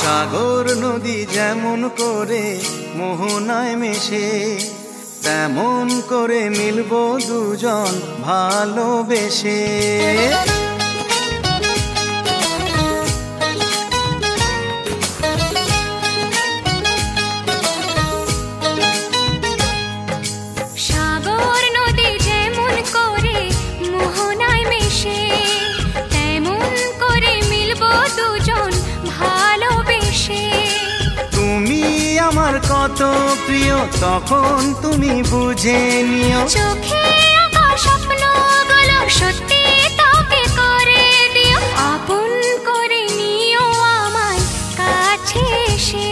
সাগর নদী যেমন করে মোহনায় মেশে, তেমন করে মিলবো দুজন ভালোবেসে। সাগর নদী যেমন করে মোহনায় মেশে, তেমন করে মিলবো দুজন ভালোবেসে। তুমি আমার কত প্রিয় তখন তুমি বুঝে নিও, চোখে আঁকা স্বপ্নগুলো সত্যি তোকে করে দিও। আপন করে নিও আমায় কাছে এসে।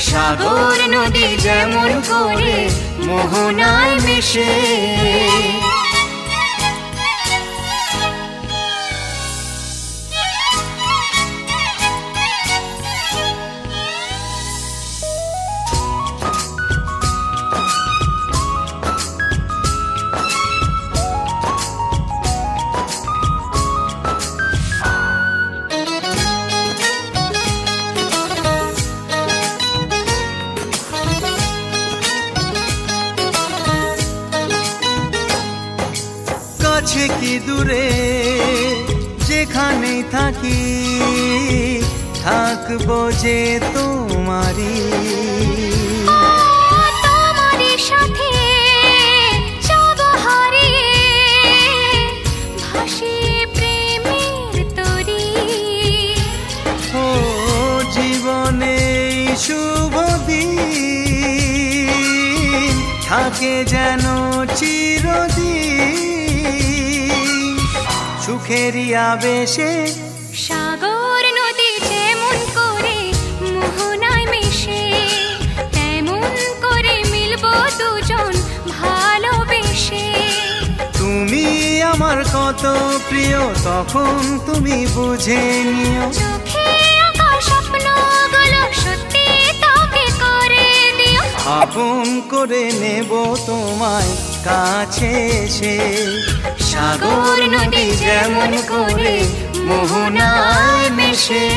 সাগর নদী যেমন করে মোহনায় মেশে। কাছে কি দূরে যেখানেই থাকি, থাকবো যে তোমারই। তোমারই সাথে যাব হারিয়ে, ভাসিয়ে প্রেমের তরী। ও জীবনে শুভ দিন থাকে যেন চিরদিন, সুখেরই আবেশে। সাগর নদী যেমন করে মোহনায় মেশে, তেমন করে মিলবো দুজন ভালোবেসে। তুমি আমার কত প্রিয় তখন তুমি বুঝে নিও, চোখে আঁকা স্বপ্নগুলো সত্যি তোকে করে দিও। আপন করে নেব তোমায় কাছে এসে। সাগর নদী যেমন করে মোহনায় মেশে।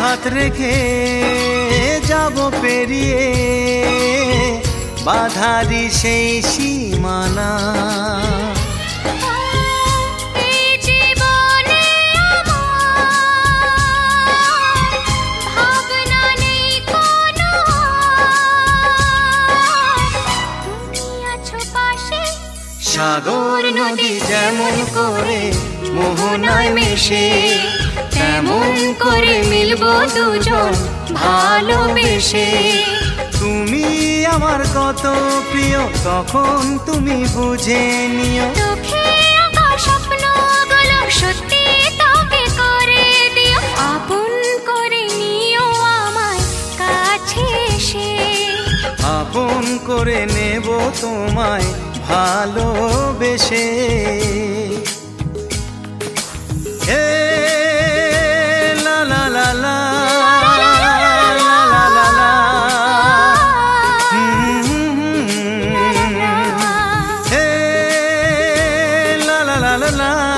হাত রেখে যাব পেরিয়ে বাধারি সেই সীমানা। সাগর নদী যেমন করে মোহনায় মেশে, তেমন করে মিলবো দুজন ভালোবেসে। তুমি আমার কত প্রিয় তখন তুমি বুঝে নিও, চোখে আঁকা স্বপ্নগুলো সত্যি তোকে করে দিও। আপন করে নিও আমায় কাছে এসে। আপন করে নেব তোমায় ভালোবেসে। হে লা লা লা লা লা লা লা লা, হে লা লা লা লা।